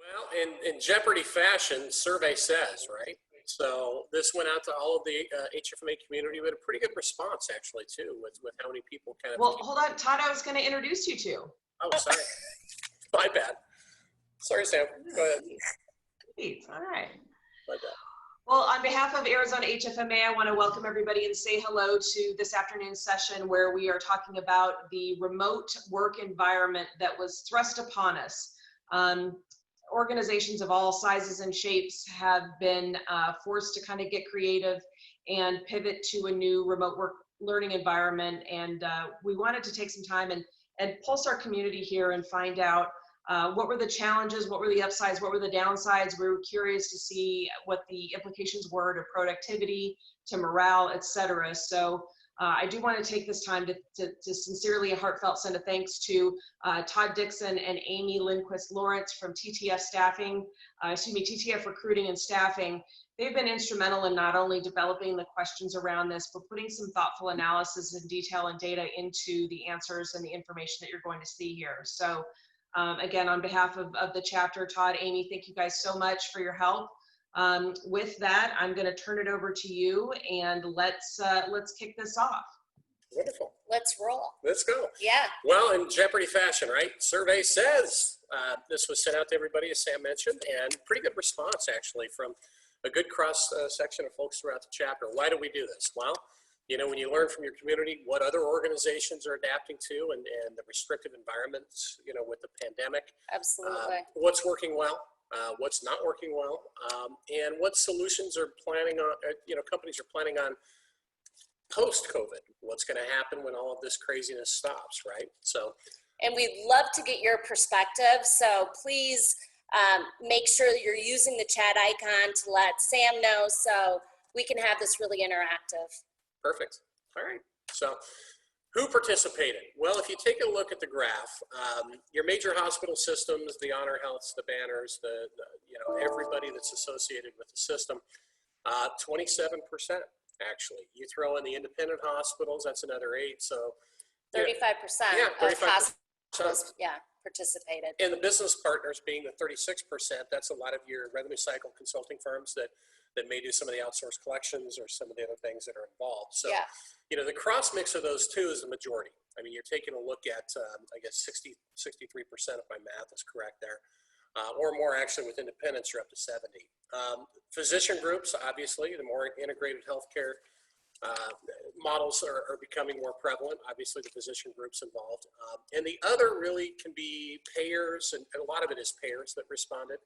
Well, in Jeopardy fashion, survey says, right? So this went out to all of the HFMA community. We had a pretty good response, actually, too, with how many people kind of. Well, hold on, Todd, I was going to introduce you to. Oh, sorry. My bad. Sorry, Sam. Go ahead. Please. All right. My bad. Well, on behalf of Arizona HFMA, I want to welcome everybody and say hello to this afternoon's session where we are talking about the remote work environment that was thrust upon us. Organizations of all sizes and shapes have been forced to kind of get creative and pivot to a new remote work learning environment. And we wanted to take some time and pulse our community here and find out what were the challenges, what were the upsides, what were the downsides. We were curious to see what the implications were to productivity, to morale, etc. So I do want to take this time to sincerely and heartfelt send a thanks to Todd Dixon and Amy Lindquist Lawrence from TTF Staffing, TTF Recruiting and Staffing. They've been instrumental in not only developing the questions around this, but putting some thoughtful analysis and detail and data into the answers and the information that you're going to see here. So again, on behalf of the chapter, Todd, Amy, thank you guys so much for your help. With that, I'm going to turn it over to you, and let's kick this off. Wonderful. Let's roll. Let's go. Yeah. Well, in Jeopardy fashion, right? Survey says this was sent out to everybody, as Sam mentioned, and pretty good response, actually, from a good cross section of folks throughout the chapter. Why do we do this? Well, you know, when you learn from your community what other organizations are adapting to and the restrictive environments, you know, with the pandemic. Absolutely. What's working well, what's not working well, and what solutions are planning on, you know, companies are planning on post-COVID. What's going to happen when all of this craziness stops, right? So. And we'd love to get your perspective. So please make sure that you're using the chat icon to let Sam know so we can have this really interactive. Perfect. All right. So who participated? Well, if you take a look at the graph, your major hospital systems, the Honor Healths, the Banners, the you know, everybody that's associated with the system, 27% actually. You throw in the independent hospitals, that's another 8. So 35% yeah, 35%. of hospitals, yeah, participated. And the business partners being the 36%, that's a lot of your revenue cycle consulting firms that may do some of the outsourced collections or some of the other things that are involved. So, yeah. You know, the cross mix of those two is the majority. I mean, you're taking a look at, I guess, 63% if my math is correct there, or more actually with independents, you're up to 70. Physician groups, obviously, the more integrated healthcare models are becoming more prevalent. Obviously, the physician groups involved. And the other really can be payers, and a lot of it is payers that responded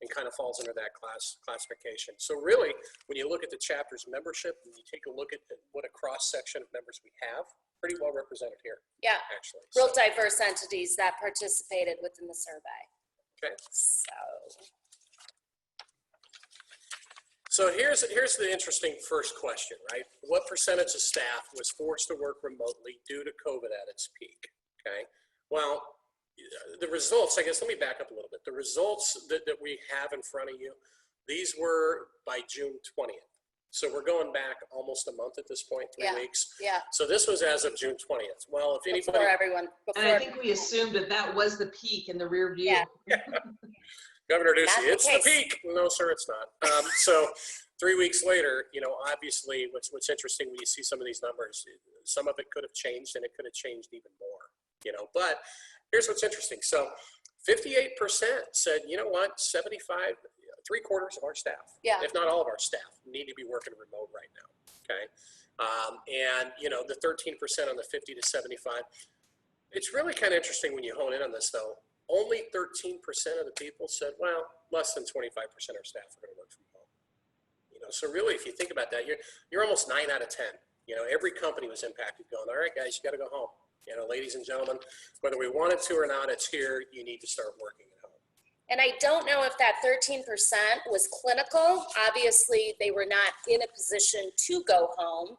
and kind of falls under that classification. So really, when you look at the chapter's membership, and you take a look at what a cross-section of members we have, pretty well represented here. Yeah, actually. Real diverse entities that participated within the survey. Okay. So here's the interesting first question, right? What percentage of staff was forced to work remotely due to COVID at its peak? Okay. Well, the results, I guess, let me back up a little bit. The results that we have in front of you, these were by June 20th. So we're going back almost a month at this point, 3 weeks. Yeah. So this was as of June 20th. Well, if anybody. And I think we assumed that was the peak in the rear view. Yeah. Governor Ducey, it's the peak. No, sir, it's not. So 3 weeks later, you know, obviously what's interesting when you see some of these numbers, some of it could have changed and it could have changed even more, you know, but here's what's interesting. So 58% said, you know what, 75, 3/4 of our staff, if not all of our staff, need to be working remote right now, okay? And, you know, the 13% on the 50 to 75, it's really kind of interesting when you hone in on this, though. Only 13% of the people said, well, less than 25% of our staff are going to work from home. You know, so really, if you think about that, you're almost 9 out of 10. You know, every company was impacted going, all right, guys, you got to go home. You know, ladies and gentlemen, whether we wanted to or not, it's here. You need to start working at home. And I don't know if that 13% was clinical. Obviously, they were not in a position to go home.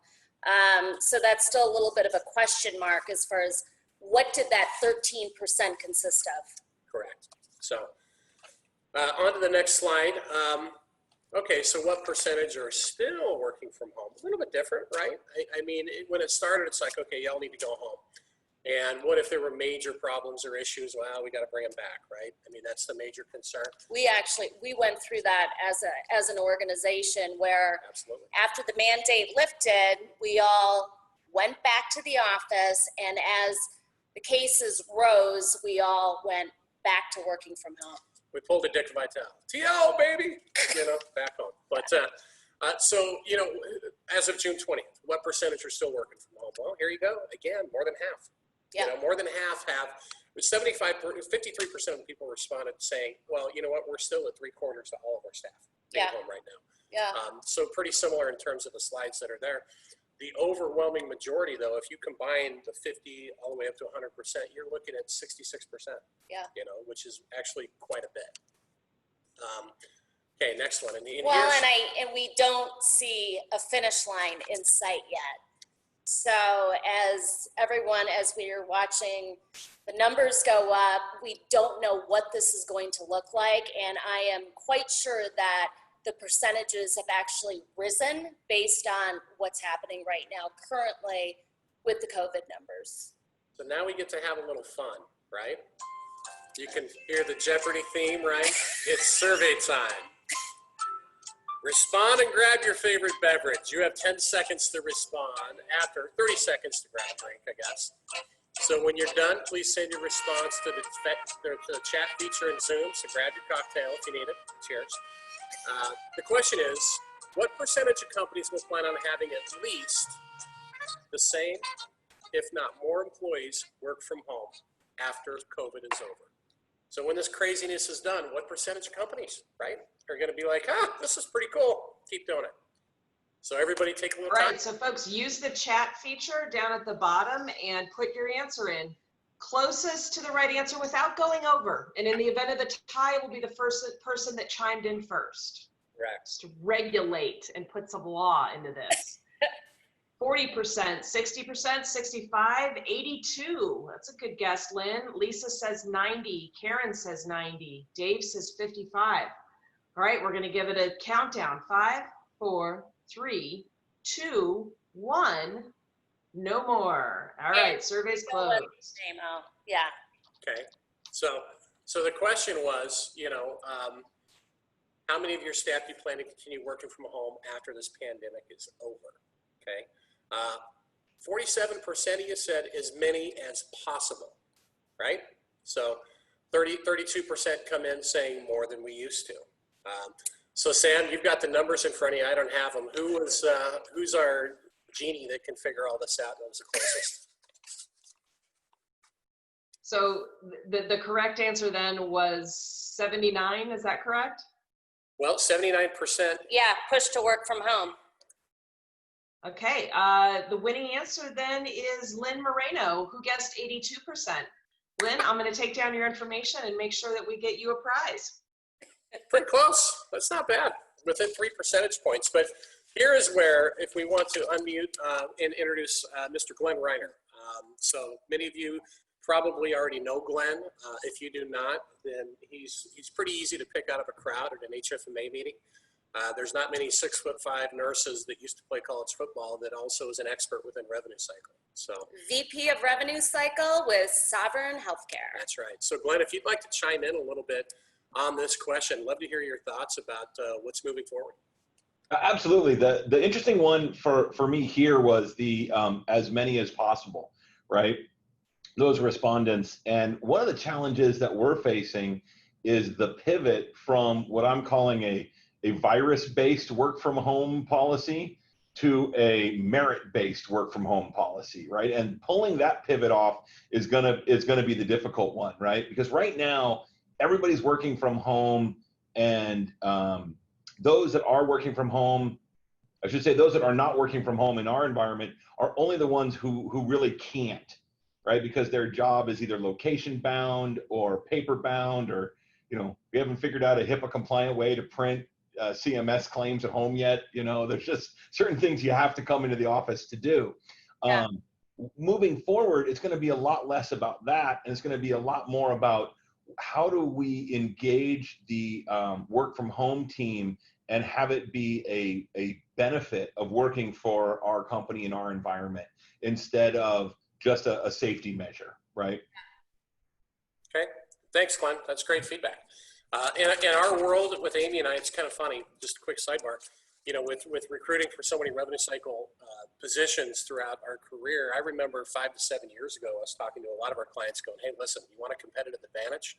So that's still a little bit of a question mark as far as what did that 13% consist of? Correct. So on to the next slide. Okay, so what percentage are still working from home? A little bit different, right? I mean, when it started, it's like, okay, y'all need to go home. And what if there were major problems or issues? Well, we got to bring them back, right? I mean, that's the major concern. We went through that as an organization where Absolutely. after the mandate lifted, we all went back to the office, and as the cases rose, we all went back to working from home. We pulled a Dick Vitale. T.O., baby! Back home. But so, as of June 20th, what percentage are still working from home? Well, here you go. Again, more than half. Yeah. More than half have. 53% of people responded saying, well, you know what, we're still at 3/4 of all of our staff being home right now. Yeah. So pretty similar in terms of the slides that are there. The overwhelming majority, though, if you combine the 50 all the way up to 100%, you're looking at 66%. Yeah. Which is actually quite a bit. Okay, next one. And we don't see a finish line in sight yet. So as we are watching the numbers go up, we don't know what this is going to look like. And I am quite sure that the percentages have actually risen based on what's happening right now currently with the COVID numbers. So now we get to have a little fun, right? You can hear the Jeopardy theme, right? It's survey time. Respond and grab your favorite beverage. You have 10 seconds to respond, after 30 seconds to grab a drink, I guess. So when you're done, please send your response to the chat feature in Zoom. So grab your cocktail if you need it. Cheers. The question is, what percentage of companies will plan on having at least the same, if not more, employees work from home after COVID is over? So when this craziness is done, what percentage of companies, right, are going to be like, this is pretty cool, keep doing it? So everybody take a little time. Right, so folks, use the chat feature down at the bottom and put your answer in closest to the right answer without going over. And in the event of the tie, it will be the first person that chimed in first. Correct. Just to regulate and put some law into this. 40%, 60%, 65, 82. That's a good guess, Lynn. Lisa says 90. Karen says 90. Dave says 55. All right, we're going to give it a countdown. 5, 4, 3, 2, 1. No more. All right, survey's closed. Yeah. Okay. So the question was, how many of your staff do you plan to continue working from home after this pandemic is over? Okay. 47% of you said as many as possible, right? So 32% come in saying more than we used to. So Sam, you've got the numbers in front of you. I don't have them. Who's our genie that can figure all this out? What was the closest? So the correct answer then was 79. Is that correct? Well, 79%. Yeah, push to work from home. Okay, the winning answer then is Lynn Moreno, who guessed 82%. Lynn, I'm going to take down your information and make sure that we get you a prize. Pretty close. That's not bad. Within 3 percentage points. But here is where, if we want to unmute and introduce Mr. Glenn Reiner. So many of you probably already know Glenn. If you do not, then he's pretty easy to pick out of a crowd at an HFMA meeting. There's not many 6'5" nurses that used to play college football that also is an expert within revenue cycle. So VP of Revenue Cycle with Sovereign Healthcare. That's right. So Glenn, if you'd like to chime in a little bit on this question, love to hear your thoughts about what's moving forward. Absolutely. The interesting one for me here was the as many as possible, right? Those respondents. And one of the challenges that we're facing is the pivot from what I'm calling a virus-based work from home policy to a merit-based work from home policy, right? And pulling that pivot off is gonna be the difficult one, right? Because right now everybody's working from home, and those that are working from home, I should say those that are not working from home in our environment are only the ones who really can't, right? Because their job is either location bound or paper bound, or we haven't figured out a HIPAA compliant way to print CMS claims at home yet. There's just certain things you have to come into the office to do. Yeah. Moving forward, it's going to be a lot less about that, and it's going to be a lot more about how do we engage the work from home team and have it be a benefit of working for our company and our environment, instead of just a safety measure, right? Okay, thanks, Glenn. That's great feedback. In our world with Amy and I, it's kind of funny, just a quick sidebar, you know, with recruiting for so many revenue cycle positions throughout our career, I remember 5 to 7 years ago, I was talking to a lot of our clients going, hey, listen, you want a competitive advantage?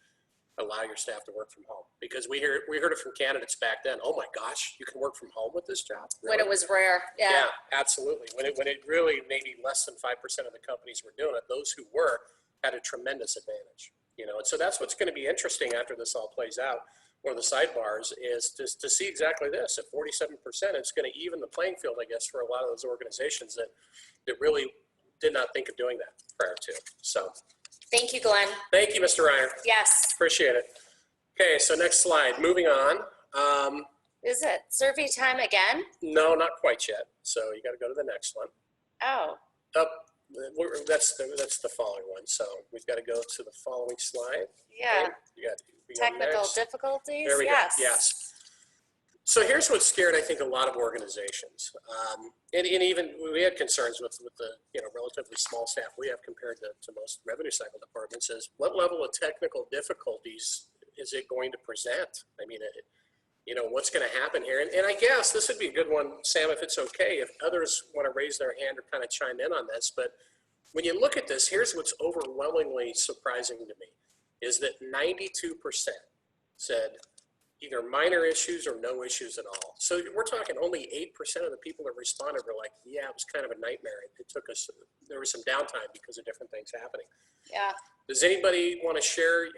Allow your staff to work from home. Because we heard it from candidates back then, oh my gosh, you can work from home with this job? Really? When it was rare, yeah. Yeah, absolutely. When it really maybe less than 5% of the companies were doing it, those who were had a tremendous advantage. You know, and so that's what's going to be interesting after this all plays out. One of the sidebars is to see exactly this. At 47%, it's going to even the playing field, I guess, for a lot of those organizations that really did not think of doing that prior to. So, Thank you, Glenn. thank you, Mr. Reiner. Yes. Appreciate it. Okay, so next slide. Moving on. Is it survey time again? No, not quite yet. So you got to go to the next one. Oh, That's the following one. So we've got to go to the following slide. yeah. Okay, we go Technical next. difficulties? There we Yes. go. Yes. So here's what scared, I think, a lot of organizations. And even we had concerns with the relatively small staff we have compared to most revenue cycle departments is what level of technical difficulties is it going to present? I mean, what's going to happen here? And I guess this would be a good one, Sam, if it's okay, if others want to raise their hand or kind of chime in on this. But when you look at this, here's what's overwhelmingly surprising to me is that 92% said either minor issues or no issues at all. So we're talking only 8% of the people that responded were like, yeah, it was kind of a nightmare. It took us, there was some downtime because of different things happening. Yeah. Does anybody want to share,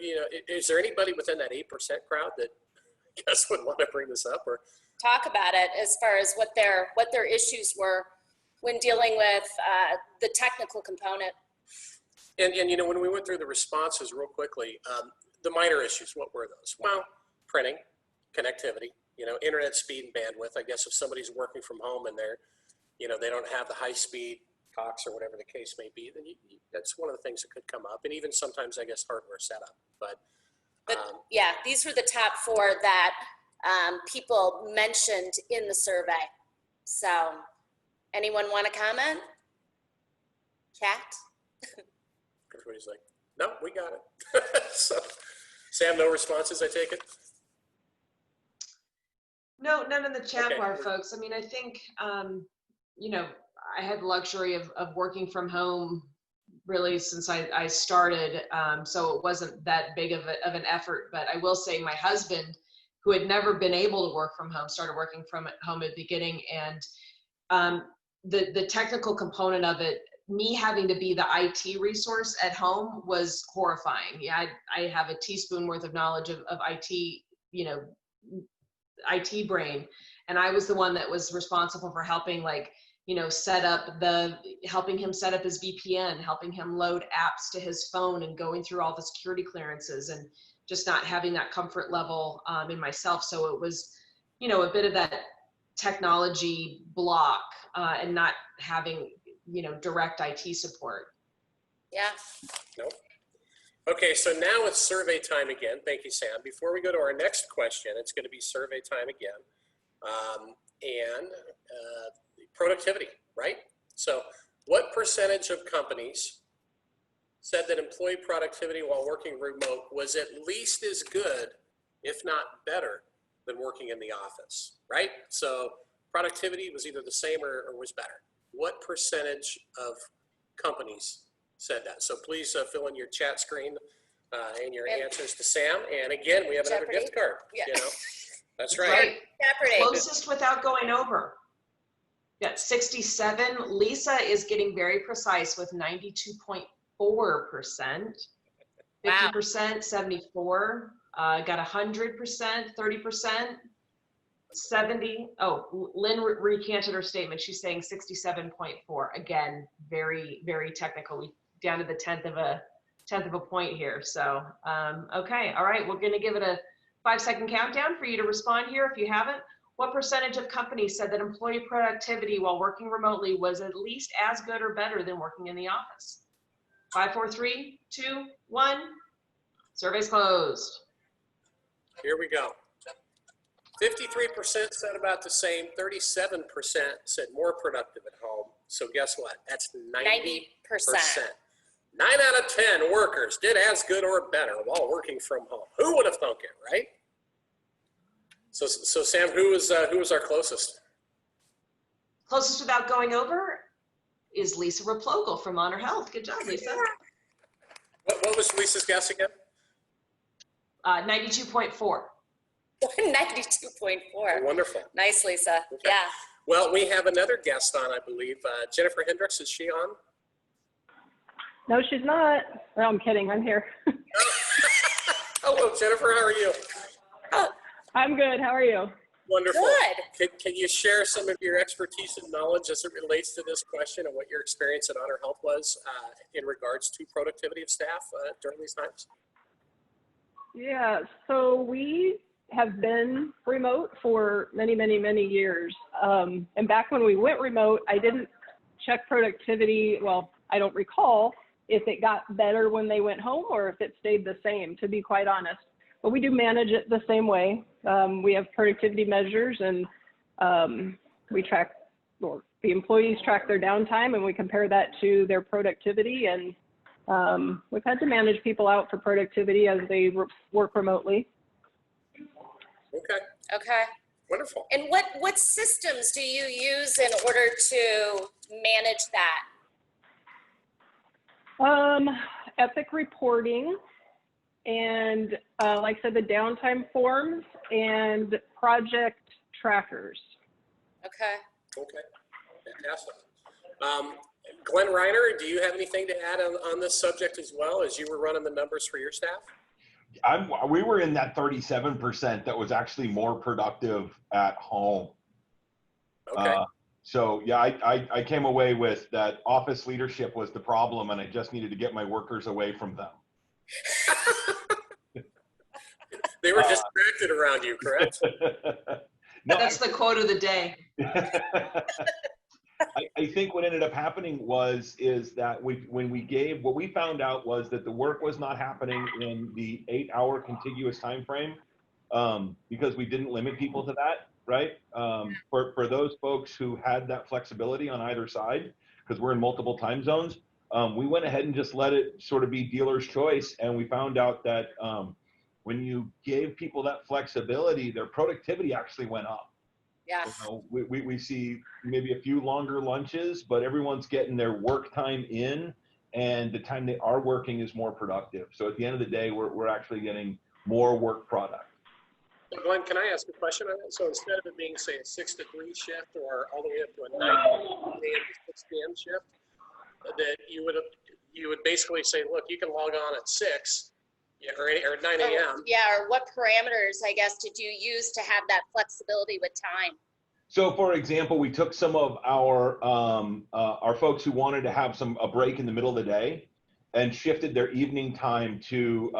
is there anybody within that 8% crowd that I guess would want to bring this up or? Talk about it as far as what their issues were when dealing with the technical component. And when we went through the responses real quickly, the minor issues, what were those? Well, printing, connectivity, internet speed and bandwidth. I guess if somebody's working from home and they don't have the high speed Cox or whatever the case may be, then that's one of the things that could come up. And even sometimes, I guess, hardware setup. But yeah, these were the top 4 that people mentioned in the survey. So anyone want to comment? Chat? everybody's like, no, we got it. So, Sam, no responses, I take it? No, none in the chat Okay. bar, folks. I mean, I think, I had the luxury of working from home really since I started. So it wasn't that big of an effort, but I will say my husband, who had never been able to work from home, started working from home at the beginning. And the technical component of it, me having to be the IT resource at home was horrifying. Yeah, I have a teaspoon worth of knowledge of IT, IT brain. And I was the one that was responsible for helping helping him set up his VPN, helping him load apps to his phone and going through all the security clearances and just not having that comfort level in myself. So it was, a bit of that technology block and not having, direct IT support. Yeah. Nope. Okay, so now it's survey time again. Thank you, Sam. Before we go to our next question, it's going to be survey time again. And productivity, right? So what percentage of companies said that employee productivity while working remote was at least as good, if not better, than working in the office, right? So productivity was either the same or was better. What percentage of companies said that? So please fill in your chat screen and your answers to Sam. And again, we have another Jeopardy. gift card. Yeah. That's right. Right. Jeopardy. Closest without going over. Yeah, 67. Lisa is getting very precise with 92.4%. 50%, 74. Got 100%, 30%, 70. Oh, Lynn recanted her statement. She's saying 67.4. Again, very, very technical. We down to the tenth of a point here. So, okay, all right. We're going to give it a 5-second countdown for you to respond here if you haven't. What percentage of companies said that employee productivity while working remotely was at least as good or better than working in the office? 5, 4, 3, 2, 1. Survey's closed. Here we go. 53% said about the same. 37% said more productive at home. So guess what? That's 90%. 9 out of 10 workers did as good or better while working from home. Who would have thunk it, right? So Sam, who was our closest? Closest without going over is Lisa Raplogel from Honor Health. Good job, Lisa. What was Lisa's guess again? 92.4. 92.4. Wonderful. Nice, Lisa. Okay. Yeah. Well, we have another guest on, I believe. Jennifer Hendricks, is she on? No, she's not. No, I'm kidding. I'm here. Hello, Jennifer. How are you? I'm good. How are you? Wonderful. Good. Can you share some of your expertise and knowledge as it relates to this question and what your experience at Honor Health was in regards to productivity of staff during these times? Yeah, so we have been remote for many, many, many years. And back when we went remote, I didn't check productivity. Well, I don't recall if it got better when they went home or if it stayed the same, to be quite honest. But we do manage it the same way. We have productivity measures, and we track, or the employees track their downtime, and we compare that to their productivity. And we've had to manage people out for productivity as they work remotely. Okay. Okay. Wonderful. And what systems do you use in order to manage that? Epic reporting, and like I said, the downtime forms and project trackers. Okay. Okay. Fantastic. Glenn Reiner, do you have anything to add on this subject as well as you were running the numbers for your staff? We were in that 37% that was actually more productive at home. Okay. So yeah, I came away with that office leadership was the problem, and I just needed to get my workers away from them. They were distracted around you, correct? No, That's the quote of the day. I think what ended up happening is that when we found out was that the work was not happening in the 8-hour contiguous time frame because we didn't limit people to that, right? For those folks who had that flexibility on either side, because we're in multiple time zones, we went ahead and just let it sort of be dealer's choice, and we found out that when you gave people that flexibility, their productivity actually went up. Yeah. You know, we see maybe a few longer lunches, but everyone's getting their work time in, and the time they are working is more productive. So at the end of the day, we're actually getting more work product. So Glenn, can I ask a question on that? So instead of it being, say, a 6 to 3 shift or all the way up to a 9 a.m. to 6 p.m. shift, that you would basically say, look, you can log on at 6 or 9 a.m. Yeah, or what parameters, I guess, did you use to have that flexibility with time? So, for example, we took some of our folks who wanted to have a break in the middle of the day, and shifted their evening time to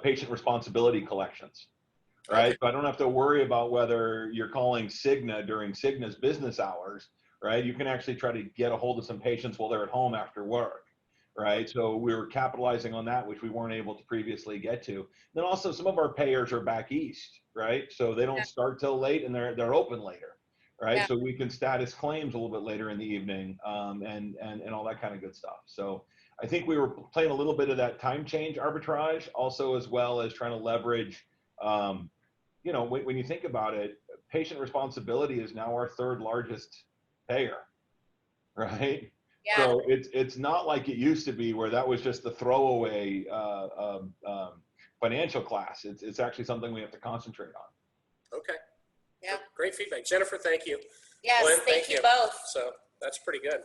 patient responsibility collections. Right, Okay. so I don't have to worry about whether you're calling Cigna during Cigna's business hours. Right, you can actually try to get a hold of some patients while they're at home after work. Right, so we were capitalizing on that, which we weren't able to previously get to. Then also some of our payers are back east, right? So they don't start till late, and they're open later, right? Yeah. So we can status claims a little bit later in the evening, and all that kind of good stuff. So I think we were playing a little bit of that time change arbitrage, also as well as trying to leverage. You know, when you think about it, patient responsibility is now our 3rd largest payer, right? Yeah. So it's not like it used to be where that was just the throwaway financial class. It's actually something we have to concentrate on. Okay. Yeah. Great feedback. Jennifer, thank you. Yes, Glenn, thank you both. So that's pretty good.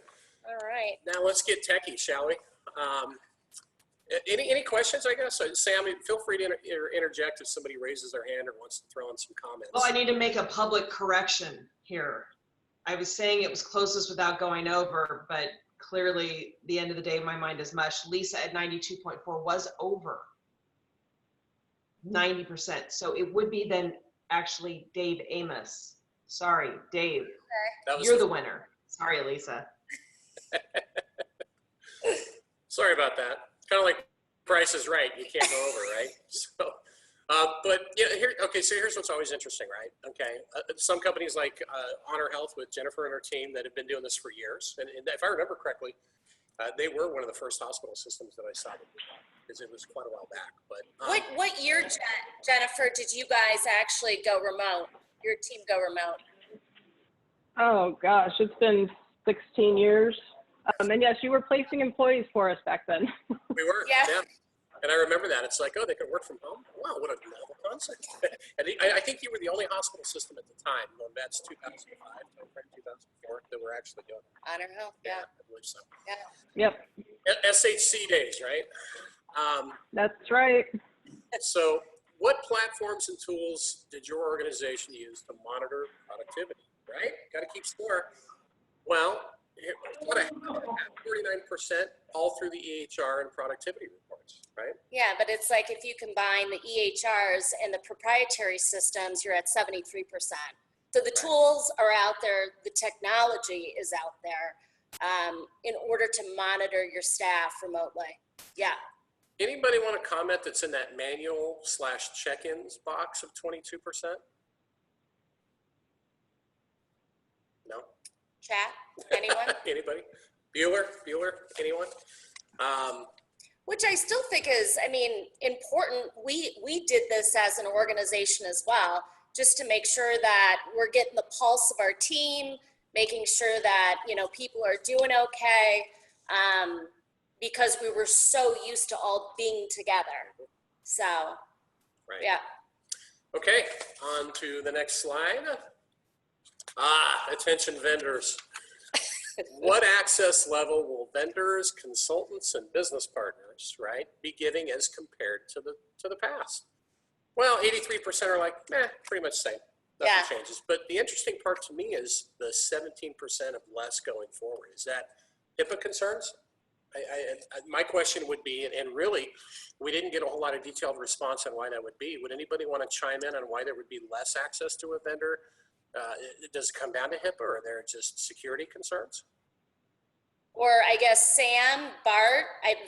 All right. Now let's get techie, shall we? Any questions, I guess? Sam, feel free to interject if somebody raises their hand or wants to throw in some comments. Well, I need to make a public correction here. I was saying it was closest without going over, but clearly the end of the day, my mind is mush. Lisa at 92.4 was over 90%. So it would be then actually Dave Amos. Sorry, Dave. You're the winner. Sorry, Lisa. Sorry about that. Kind of like Price is Right. You can't go over, right? So, but yeah, so here's what's always interesting, right? Okay. Some companies like Honor Health with Jennifer and her team that have been doing this for years. And if I remember correctly, They were one of the first hospital systems that I saw because it was quite a while back. But What year, Jennifer, did you guys actually go remote? Your team go remote? Oh gosh, it's been 16 years. And yes, you were placing employees for us back then. we were, Yeah. yeah. And I remember that. It's like, oh, they could work from home? Wow, what a novel concept. And I think you were the only hospital system at the time, going back to 2005, 2004, that were actually doing it. Honor Health, yeah. I believe so. Yeah. Yep, SHC days, right? that's right. So what platforms and tools did your organization use to monitor productivity, right? Got to keep score. Well, 49% all through the EHR and productivity reports, right? Yeah, but it's like if you combine the EHRs and the proprietary systems, you're at 73%. So the tools are out there, the technology is out there in order to monitor your staff remotely. Yeah. Anybody want to comment that's in that manual / check-ins box of 22%? No? Chat, anyone? Anybody? Bueller, anyone? Which I still think is, I mean, important. We did this as an organization as well, just to make sure that we're getting the pulse of our team, making sure that, you know, people are doing okay, because we were so used to all being together. So, Right. yeah. Okay, on to the next slide. Attention vendors. What access level will vendors, consultants, and business partners, right, be giving as compared to the past? Well, 83% are like, pretty much the same. Nothing changes. But the interesting part to me is the 17% of less going forward. Is that HIPAA concerns? My question would be, and really, we didn't get a whole lot of detailed response on why that would be. Would anybody want to chime in on why there would be less access to a vendor? Does it come down to HIPAA, or are there just security concerns? Or I guess Sam, Bart,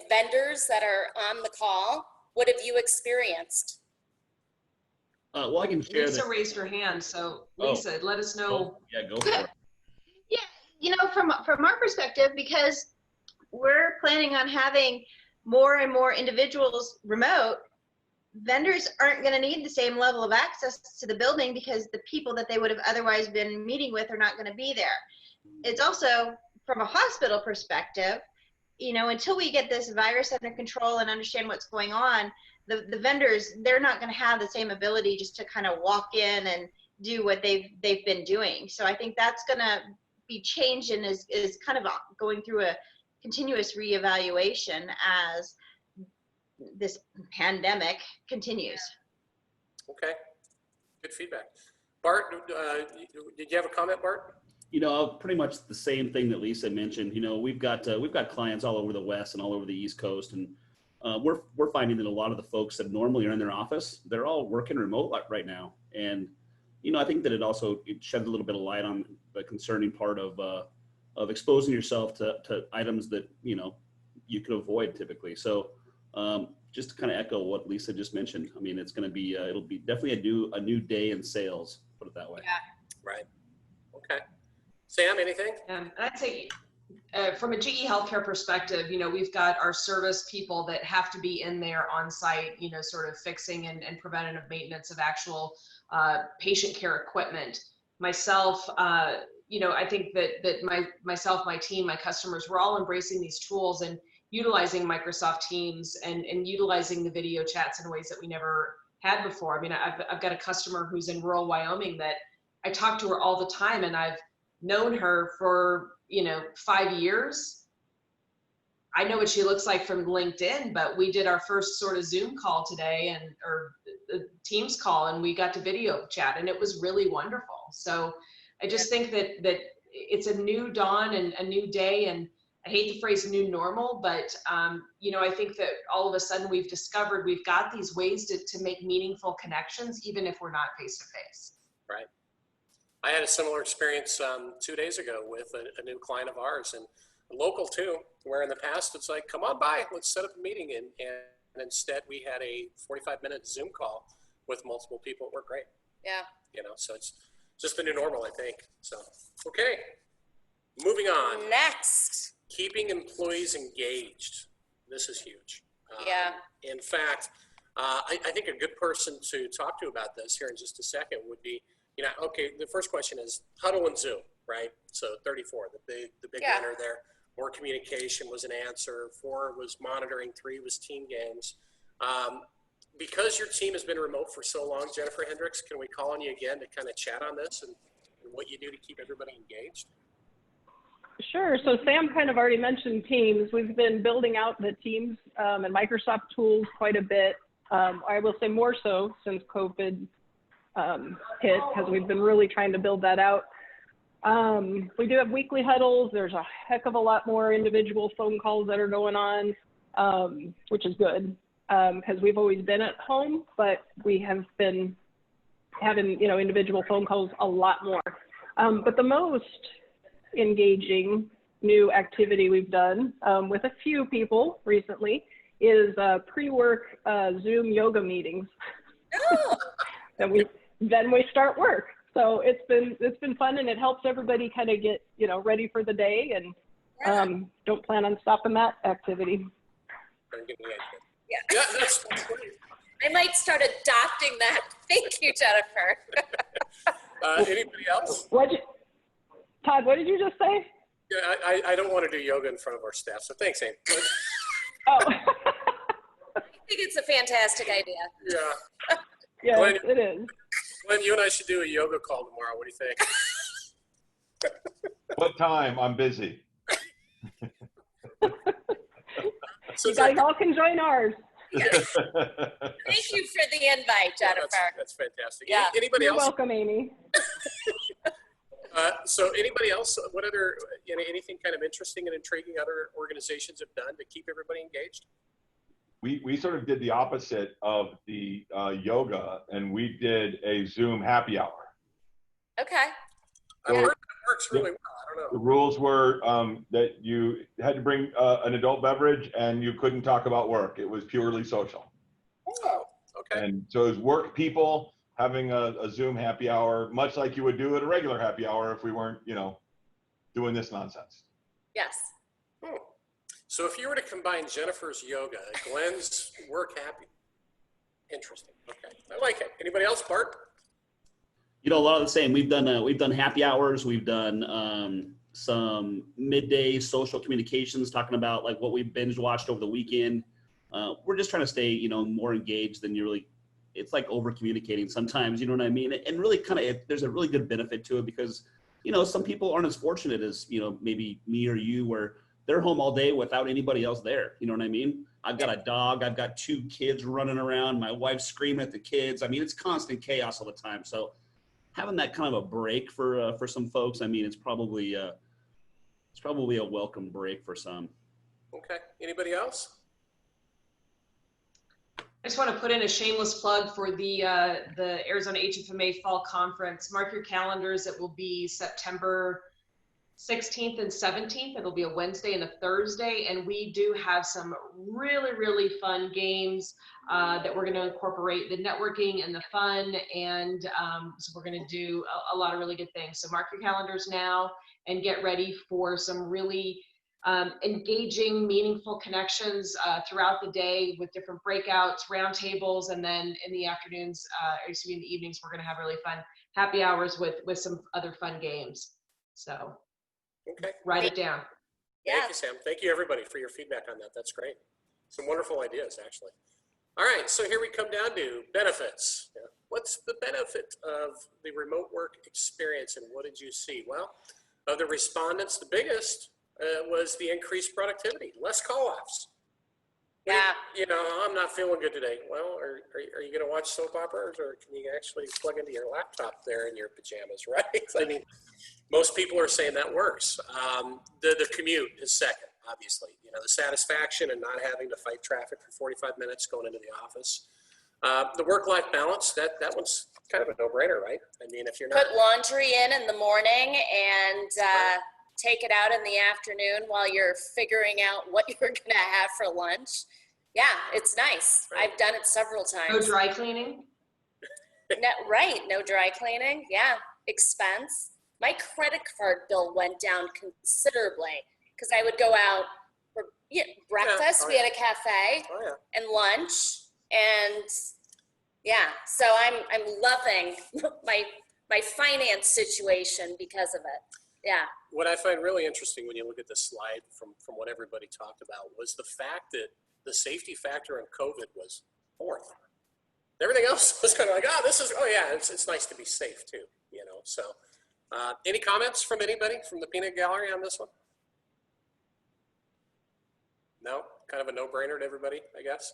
vendors that are on the call, what have you experienced? Well, I can share Lisa that. raised her hand, so Lisa, let us know. Yeah, go for it. Yeah, you know, from our perspective, because we're planning on having more and more individuals remote, vendors aren't going to need the same level of access to the building because the people that they would have otherwise been meeting with are not going to be there. It's also, from a hospital perspective, you know, until we get this virus under control and understand what's going on, the vendors, they're not going to have the same ability just to kind of walk in and do what they've been doing. So I think that's going to be changed and is kind of going through a continuous reevaluation as this pandemic continues. Okay, good feedback. Bart, did you have a comment, Bart? You know, pretty much the same thing that Lisa mentioned. You know, we've got clients all over the West and all over the East Coast, and we're finding that a lot of the folks that normally are in their office, they're all working remote right now. And you know, I think that it sheds a little bit of light on the concerning part of exposing yourself to items that, you know, you could avoid typically. So just to kind of echo what Lisa just mentioned, I mean, it's going to be it'll be definitely a new day in sales, put it that way. Yeah. Right. Okay. Sam, anything? And I'd say from a GE Healthcare perspective, you know, we've got our service people that have to be in there on site, you know, sort of fixing and preventative maintenance of actual patient care equipment. Myself, you know, I think that my team, my customers, we're all embracing these tools and utilizing Microsoft Teams and utilizing the video chats in ways that we never had before. I mean, I've got a customer who's in rural Wyoming that I talk to her all the time, and I've known her for, you know, 5 years. I know what she looks like from LinkedIn, but we did our first sort of Zoom call today or a Teams call, and we got to video chat, and it was really wonderful. So I just think that it's a new dawn and a new day, and I hate the phrase new normal, but you know, I think that all of a sudden we've discovered we've got these ways to make meaningful connections, even if we're not face to face. Right. I had a similar experience 2 days ago with a new client of ours, and local too, where in the past it's like, come on by, let's set up a meeting. And instead we had a 45-minute Zoom call with multiple people. It worked great. Yeah. You know, so it's just the new normal, I think. So, okay, moving on. Next. keeping employees engaged. This is huge. Yeah. In fact, I think a good person to talk to about this here in just a second would be, okay, the first question is huddle and Zoom, right? So 34, the big Yeah. winner there. More communication was an answer. 4 was monitoring. 3 was team games. Because your team has been remote for so long, Jennifer Hendricks, can we call on you again to kind of chat on this and what you do to keep everybody engaged? Sure. So Sam kind of already mentioned Teams. We've been building out the Teams and Microsoft tools quite a bit. I will say more so since COVID hit, because we've been really trying to build that out. We do have weekly huddles. There's a heck of a lot more individual phone calls that are going on, which is good, because we've always been at home, but we have been having, individual phone calls a lot more. But the most engaging new activity we've done with a few people recently is pre-work Zoom yoga meetings. Oh. then we start work. So it's been fun, and it helps everybody kind of get ready for the day, and don't plan on stopping that activity. Yeah. That's great. I might start adopting that. Thank you, Jennifer. Anybody else? Todd, what did you just say? Yeah, I don't want to do yoga in front of our staff, so thanks, Amy. Oh. I think it's a fantastic idea. Yeah. Yeah, Glenn, it is. Glenn, you and I should do a yoga call tomorrow. What do you think? What time? I'm busy. So You guys all can join ours. Yes. Thank you for the invite, Jennifer. That's fantastic. Yeah. Anybody You're else? welcome, Amy. So anybody else, what other, anything kind of interesting and intriguing other organizations have done to keep everybody engaged? We sort of did the opposite of the yoga, and we did a Zoom happy hour. Okay. I've heard it works really well. I don't The know. rules were that you had to bring an adult beverage, and you couldn't talk about work. It was purely social. Oh, okay. And so it was work people having a Zoom happy hour, much like you would do at a regular happy hour if we weren't, doing this nonsense. Yes. So if you were to combine Jennifer's yoga, Glenn's work happy. Interesting. Okay. I like it. Anybody else, Bart? A lot of the same. We've done happy hours. We've done some midday social communications, talking about like what we binge watched over the weekend. We're just trying to stay, more engaged than you really. It's like over communicating sometimes, you know what I mean? And really there's a really good benefit to it because, some people aren't as fortunate as, maybe me or you, where they're home all day without anybody else there. You know what I mean? I've got a dog. I've got 2 kids running around. My wife's screaming at the kids. I mean, it's constant chaos all the time. So having that kind of a break for some folks, I mean, it's probably a welcome break for some. Okay. Anybody else? I just want to put in a shameless plug for the Arizona HFMA Fall Conference. Mark your calendars. It will be September 16th and 17th. It'll be a Wednesday and a Thursday. And we do have some really, really fun games that we're going to incorporate the networking and the fun. And so we're going to do a lot of really good things. So mark your calendars now and get ready for some really engaging, meaningful connections throughout the day with different breakouts, roundtables, and then in the afternoons, in the evenings, we're going to have really fun happy hours with some other fun games. So Okay. write it down. Thank you, Sam. Thank you, everybody, for your feedback on that. That's great. Some wonderful ideas, actually. All right, so here we come down to benefits. What's the benefit of the remote work experience, and what did you see? Well, of the respondents, the biggest was the increased productivity, less call-offs. Yeah. I'm not feeling good today. Well, are you going to watch soap operas, or can you actually plug into your laptop there in your pajamas, right? I mean, most people are saying that works. The commute is second, obviously. The satisfaction and not having to fight traffic for 45 minutes going into the office. The work-life balance, that one's kind of a no-brainer, right? I mean, if you're not... Put laundry in the morning and take it out in the afternoon while you're figuring out what you're going to have for lunch. Yeah, it's nice. Right. I've done it several times. No dry cleaning. No dry cleaning. Yeah, expense. My credit card bill went down considerably because I would go out for breakfast. Oh, We had a cafe Oh, yeah. and lunch, and yeah. So I'm loving my finance situation because of it. Yeah. What I find really interesting when you look at this slide from what everybody talked about was the fact that the safety factor in COVID was fourth. Everything else was kind of like, it's nice to be safe too, you know. So, any comments from anybody from the peanut gallery on this one? No, kind of a no-brainer to everybody, I guess.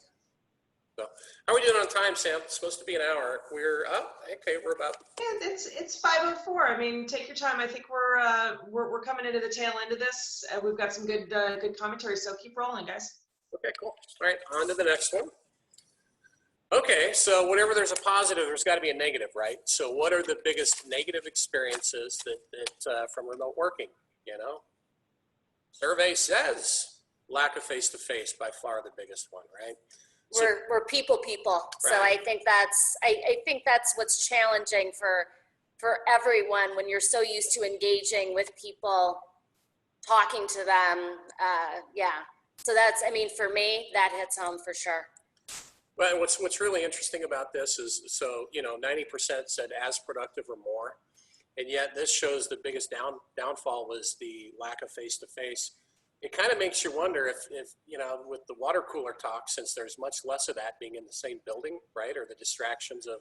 So, how are we doing on time, Sam? It's supposed to be an hour. We're we're about. Yeah, it's 5:04. I mean, take your time. I think we're coming into the tail end of this. We've got some good commentary, so keep rolling, guys. Okay, cool. All right, on to the next one. Okay, so whenever there's a positive, there's got to be a negative, right? So what are the biggest negative experiences that from remote working, you know? Survey says lack of face-to-face by far the biggest one, right? So, We're people. So Right. I think that's what's challenging for everyone when you're so used to engaging with people, talking to them. Yeah. So that's, I mean, for me, that hits home for sure. well, what's really interesting about this is, so, you know, 90% said as productive or more. And yet this shows the biggest downfall was the lack of face-to-face. It kind of makes you wonder if, you know, with the water cooler talk, since there's much less of that being in the same building, right? Or the distractions of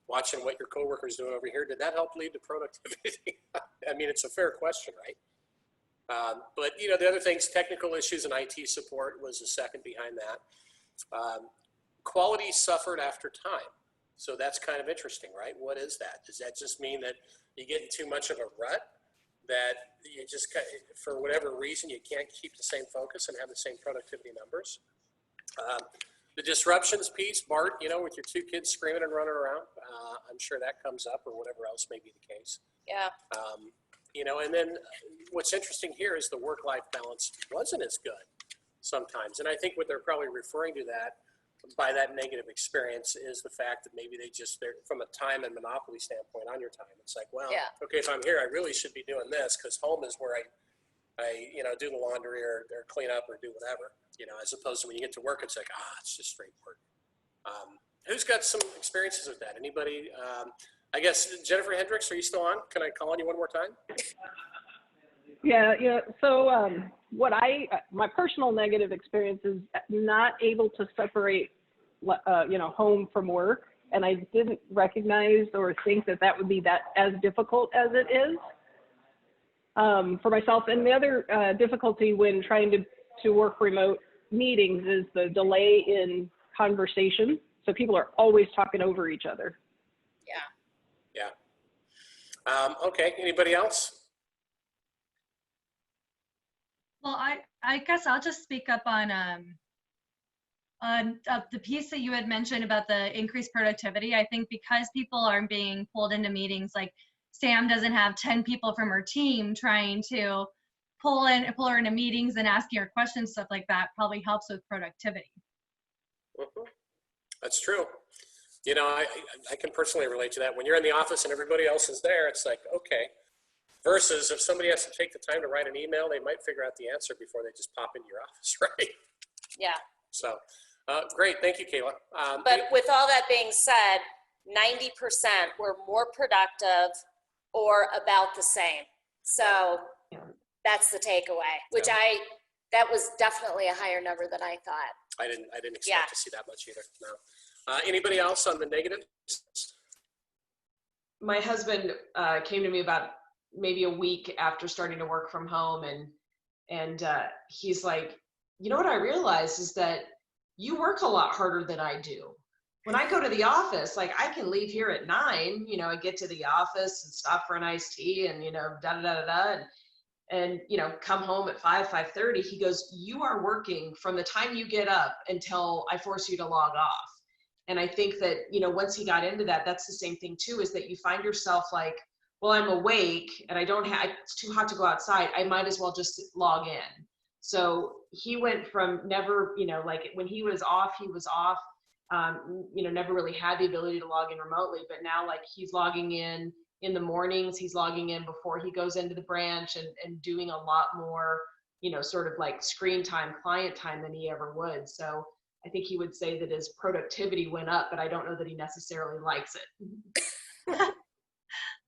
watching what your coworker's doing over here, did that help lead to productivity? I mean, it's a fair question, right? But, you know, the other things, technical issues and IT support was a second behind that. Quality suffered after time. So that's kind of interesting, right? What is that? Does that just mean that you get in too much of a rut? That you just, for whatever reason, you can't keep the same focus and have the same productivity numbers? The disruptions piece, Bart, you know, with your two kids screaming and running around, I'm sure that comes up, or whatever else may be the case. Yeah. You know, and then what's interesting here is the work-life balance wasn't as good sometimes. And I think what they're probably referring to that by that negative experience is the fact that maybe they're from a time and monopoly standpoint on your time. It's like, well, Yeah. okay, if I'm here, I really should be doing this because home is where I you know, do the laundry or clean up or do whatever, you know, as opposed to when you get to work, it's like, it's just straight work. Who's got some experiences with that? Anybody? I guess, Jennifer Hendricks, are you still on? Can I call on you one more time? Yeah. So my personal negative experience is not able to separate, home from work. And I didn't recognize or think that would be that as difficult as it is for myself. And the other difficulty when trying to work remote meetings is the delay in conversation. So people are always talking over each other. Yeah. Okay, anybody else? Well, I guess I'll just speak up on the piece that you had mentioned about the increased productivity. I think because people are being pulled into meetings, like Sam doesn't have 10 people from her team trying to pull her into meetings and asking her questions, stuff like that probably helps with productivity. Mm-hmm. That's true. You know, I can personally relate to that. When you're in the office and everybody else is there, it's like, okay. Versus if somebody has to take the time to write an email, they might figure out the answer before they just pop into your office, right? Yeah. So, great. Thank you, Kayla. But with all that being said, 90% were more productive or about the same. So that's the takeaway, which that was definitely a higher number than I thought. I didn't expect to see that much either. No. Anybody else on the negatives? My husband came to me about maybe a week after starting to work from home, and he's like, you know what I realized is that you work a lot harder than I do. When I go to the office, like I can leave here at 9, you know, I get to the office and stop for an iced tea and, you know, and you know, come home at 5:30. He goes, you are working from the time you get up until I force you to log off. And I think that, you know, once he got into that, that's the same thing too, is that you find yourself like, well, I'm awake and it's too hot to go outside. I might as well just log in. So he went from never, you know, like when he was off, you know, never really had the ability to log in remotely, but now like he's logging in the mornings, he's logging in before he goes into the branch and doing a lot more sort of like screen time, client time than he ever would. So I think he would say that his productivity went up, but I don't know that he necessarily likes it.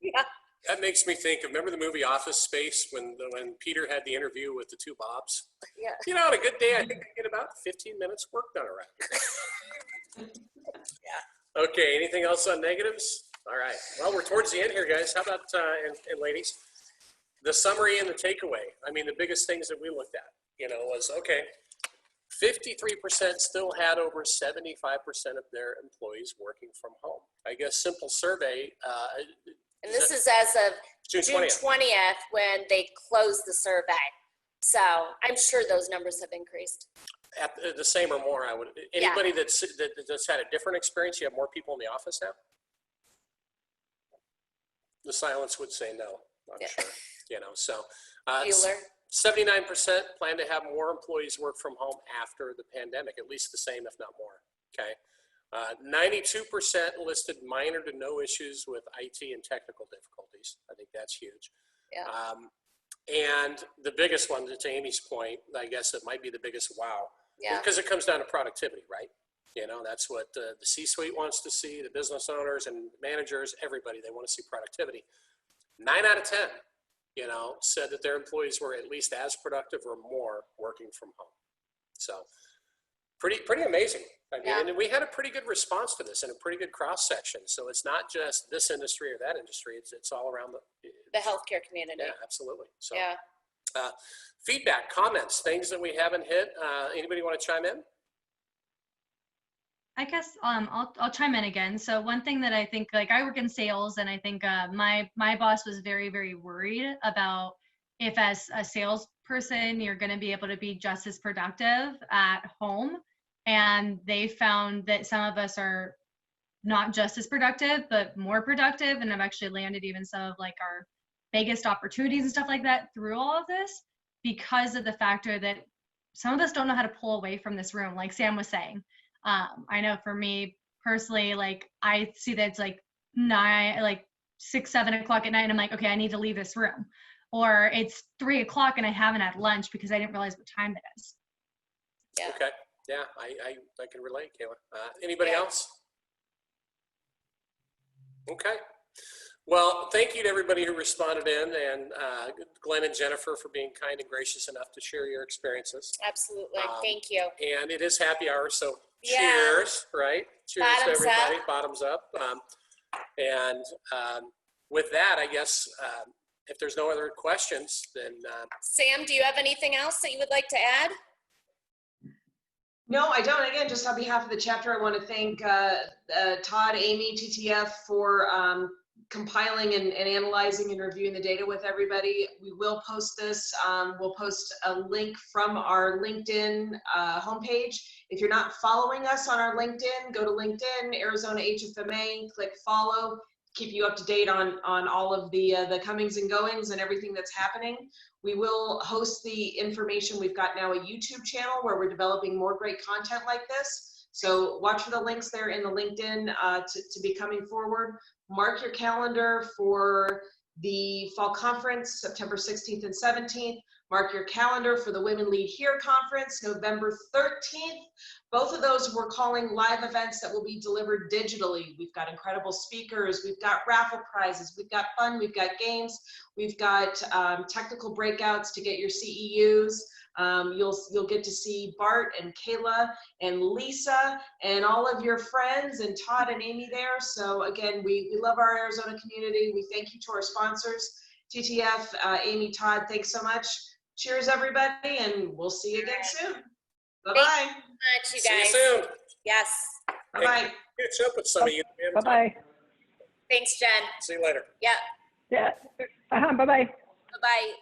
Yeah. That makes me think of, remember the movie Office Space when Peter had the interview with the two Bobs? Yeah. On a good day, I think I get about 15 minutes work done around here. Yeah. Okay, anything else on negatives? All right. Well, we're towards the end here, guys. How about, and ladies, the summary and the takeaway? I mean, the biggest things that we looked at, was, okay, 53% still had over 75% of their employees working from home. I guess simple survey. And this is as of June June 20th when they closed the survey. So I'm sure those numbers have increased. At the same or more, I would. Anybody that's had a different experience, you have more people in the office now? The silence would say no, I'm sure. So Bueller. 79% plan to have more employees work from home after the pandemic, at least the same, if not more. Okay. 92% listed minor to no issues with IT and technical difficulties. I think that's huge. Yeah. And the biggest one, to Amy's point, I guess it might be the biggest wow. Yeah. Because it comes down to productivity, right? That's what the C-suite wants to see, the business owners and managers, everybody, they want to see productivity. 9 out of 10, said that their employees were at least as productive or more working from home. So pretty amazing. I mean, and we had a pretty good response to this and a pretty good cross section. So it's not just this industry or that industry. It's all around the healthcare community. Yeah, absolutely. So yeah. Feedback, comments, things that we haven't hit. Anybody want to chime in? I guess I'll chime in again. So one thing that I think, like, I work in sales, and I think my boss was very, very worried about if as a salesperson you're going to be able to be just as productive at home. And they found that some of us are not just as productive, but more productive. And I've actually landed even some of like our biggest opportunities and stuff like that through all of this, because of the factor that some of us don't know how to pull away from this room, like Sam was saying. I know for me personally, like I see that it's like 6, 7 o'clock at night, and I'm like, okay, I need to leave this room. Or it's 3 o'clock and I haven't had lunch because I didn't realize what time it is. Yeah. Okay. Yeah, I can relate, Kayla. Anybody else? Okay. Well, thank you to everybody who responded in, and Glenn and Jennifer for being kind and gracious enough to share your experiences. Absolutely. Thank you. And it is happy hour, so Yeah. cheers, right? Cheers Bottoms to everybody. up. Bottoms up. And with that, I guess, if there's no other questions, then Sam, do you have anything else that you would like to add? No, I don't. Again, just on behalf of the chapter, I want to thank Todd, Amy, TTF for compiling and analyzing and reviewing the data with everybody. We will post this. We'll post a link from our LinkedIn homepage. If you're not following us on our LinkedIn, go to LinkedIn, Arizona HFMA, click follow, keep you up to date on all of the comings and goings and everything that's happening. We will host the information. We've got now a YouTube channel where we're developing more great content like this. So watch for the links there in the LinkedIn to be coming forward. Mark your calendar for the fall conference, September 16th and 17th. Mark your calendar for the Women Lead Here conference, November 13th. Both of those we're calling live events that will be delivered digitally. We've got incredible speakers, we've got raffle prizes, we've got fun, we've got games, we've got technical breakouts to get your CEUs. You'll get to see Bart and Kayla and Lisa and all of your friends and Todd and Amy there. So again, we love our Arizona community. We thank you to our sponsors, TTF, Amy, Todd, thanks so much. Cheers, everybody, and we'll see you again soon. Bye-bye. Thank you so much, you guys. see you soon. Yes. Bye-bye. Catch up with some of you. Bye-bye. Thanks, Jen. See you later. Yep. Yeah. Bye-bye. Bye-bye.